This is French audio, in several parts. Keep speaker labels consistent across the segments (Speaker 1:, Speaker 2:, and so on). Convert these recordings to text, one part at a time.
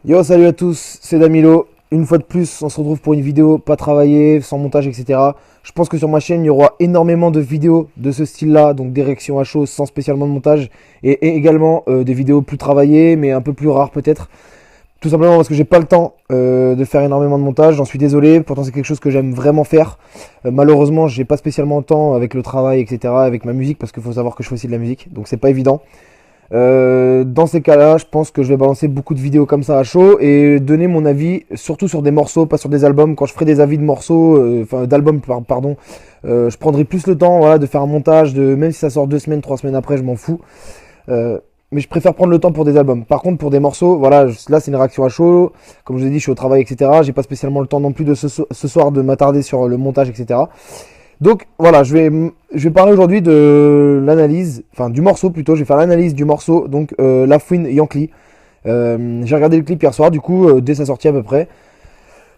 Speaker 1: Yo, salut à tous, c'est Damilo. Une fois de plus, on se retrouve pour une vidéo pas travaillée, sans montage, etc. Je pense que sur ma chaîne, il y aura énormément de vidéos de ce style-là, donc des réactions à chaud sans spécialement de montage, et également des vidéos plus travaillées, mais un peu plus rares peut-être. Tout simplement parce que j'ai pas le temps de faire énormément de montage, j'en suis désolé, pourtant c'est quelque chose que j'aime vraiment faire. Malheureusement, j'ai pas spécialement le temps avec le travail, etc., avec ma musique, parce qu'il faut savoir que je fais aussi de la musique, donc c'est pas évident. Dans ces cas-là, je pense que je vais balancer beaucoup de vidéos comme ça à chaud et donner mon avis, surtout sur des morceaux, pas sur des albums. Quand je ferai des avis de morceaux, enfin d'albums, pardon, je prendrai plus le temps, voilà, de faire un montage, même si ça sort 2 semaines, 3 semaines après, je m'en fous. Mais je préfère prendre le temps pour des albums. Par contre, pour des morceaux, voilà, là c'est une réaction à chaud. Comme je vous ai dit, je suis au travail, etc. J'ai pas spécialement le temps non plus de ce soir de m'attarder sur le montage, etc. Donc voilà, je vais parler aujourd'hui de l'analyse, enfin du morceau plutôt, je vais faire l'analyse du morceau, donc La Fouine Yankee. J'ai regardé le clip hier soir, du coup, dès sa sortie à peu près.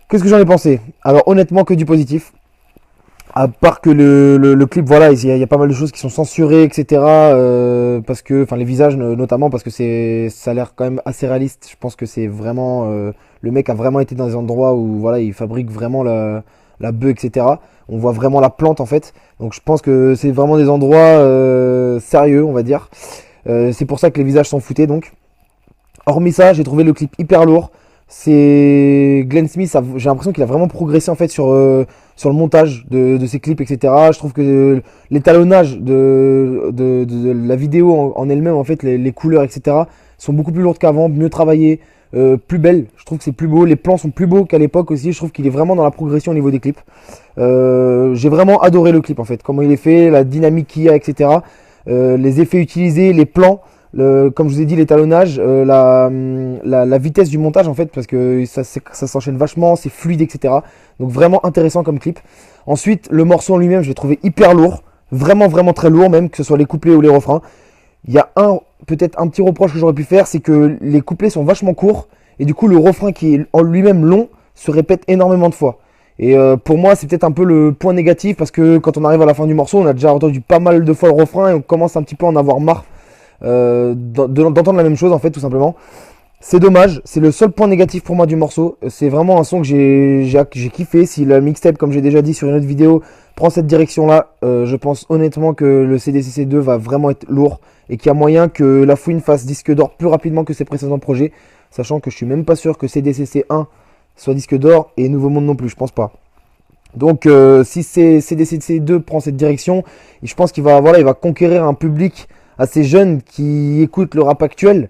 Speaker 1: Qu'est-ce que j'en ai pensé? Alors honnêtement que du positif. À part que le clip, voilà, il y a pas mal de choses qui sont censurées, etc. Parce que, enfin les visages notamment, parce que ça a l'air quand même assez réaliste. Je pense que c'est vraiment, le mec a vraiment été dans des endroits où voilà, il fabrique vraiment la bœuf, etc. On voit vraiment la plante en fait. Donc je pense que c'est vraiment des endroits sérieux, on va dire. C'est pour ça que les visages sont foutés donc. Hormis ça, j'ai trouvé le clip hyper lourd. C'est Glenn Smith, j'ai l'impression qu'il a vraiment progressé en fait sur le montage de ses clips, etc. Je trouve que l'étalonnage de la vidéo en elle-même, en fait, les couleurs, etc., sont beaucoup plus lourdes qu'avant, mieux travaillées, plus belles. Je trouve que c'est plus beau. Les plans sont plus beaux qu'à l'époque aussi. Je trouve qu'il est vraiment dans la progression au niveau des clips. J'ai vraiment adoré le clip en fait, comment il est fait, la dynamique qu'il y a, etc. Les effets utilisés, les plans. Comme je vous ai dit, l'étalonnage, la vitesse du montage en fait, parce que ça s'enchaîne vachement, c'est fluide, etc. Donc vraiment intéressant comme clip. Ensuite, le morceau en lui-même, je l'ai trouvé hyper lourd, vraiment vraiment très lourd même, que ce soit les couplets ou les refrains. Il y a peut-être un petit reproche que j'aurais pu faire, c'est que les couplets sont vachement courts, et du coup le refrain qui est en lui-même long se répète énormément de fois. Et pour moi, c'est peut-être un peu le point négatif, parce que quand on arrive à la fin du morceau, on a déjà entendu pas mal de fois le refrain, et on commence un petit peu à en avoir marre d'entendre la même chose en fait tout simplement. C'est dommage, c'est le seul point négatif pour moi du morceau. C'est vraiment un son que j'ai kiffé. Si la mixtape, comme j'ai déjà dit sur une autre vidéo, prend cette direction là, je pense honnêtement que le CDCC2 va vraiment être lourd et qu'il y a moyen que La Fouine fasse disque d'or plus rapidement que ses précédents projets, sachant que je suis même pas sûr que CDCC1 soit disque d'or et Nouveau Monde non plus, je pense pas. Donc si CDCC2 prend cette direction, je pense il va conquérir un public assez jeune qui écoute le rap actuel.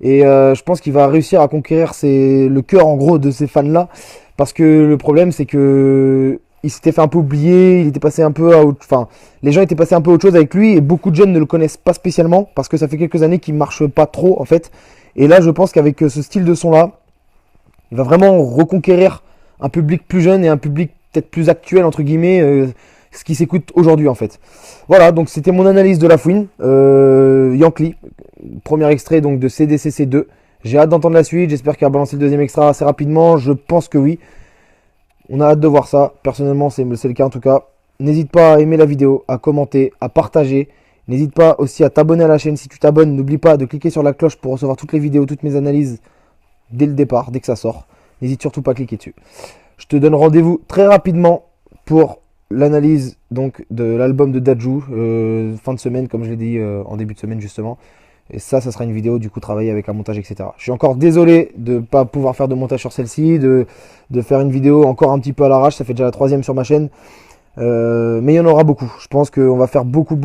Speaker 1: Et je pense qu'il va réussir à conquérir le cœur en gros de ces fans-là. Parce que le problème c'est que il s'était fait un peu oublier, il était passé un peu à autre... Enfin, les gens étaient passés un peu à autre chose avec lui et beaucoup de jeunes ne le connaissent pas spécialement parce que ça fait quelques années qu'il marche pas trop en fait. Et là je pense qu'avec ce style de son-là, il va vraiment reconquérir un public plus jeune et un public peut-être plus actuel entre guillemets, ce qui s'écoute aujourd'hui en fait. Voilà, donc c'était mon analyse de La Fouine, Yankee, premier extrait donc de CDCC2. J'ai hâte d'entendre la suite, j'espère qu'il va balancer le deuxième extrait assez rapidement, je pense que oui. On a hâte de voir ça, personnellement c'est le cas en tout cas. N'hésite pas à aimer la vidéo, à commenter, à partager. N'hésite pas aussi à t'abonner à la chaîne. Si tu t'abonnes, n'oublie pas de cliquer sur la cloche pour recevoir toutes les vidéos, toutes mes analyses dès le départ, dès que ça sort. N'hésite surtout pas à cliquer dessus. Je te donne rendez-vous très rapidement pour l'analyse donc de l'album de Dadju, fin de semaine comme je l'ai dit en début de semaine justement. Et ça sera une vidéo du coup travailler avec un montage, etc. Je suis encore désolé de ne pas pouvoir faire de montage sur celle-ci, de faire une vidéo encore un petit peu à l'arrache, ça fait déjà la troisième sur ma chaîne. Mais il y en aura beaucoup. Je pense qu'on va faire beaucoup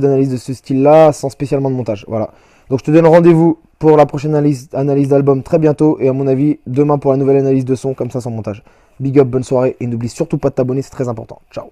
Speaker 1: d'analyses de ce style-là sans spécialement de montage. Voilà. Donc je te donne rendez-vous pour la prochaine analyse d'album très bientôt. Et à mon avis, demain pour la nouvelle analyse de son, comme ça sans montage. Big up, bonne soirée. Et n'oublie surtout pas de t'abonner, c'est très important. Ciao.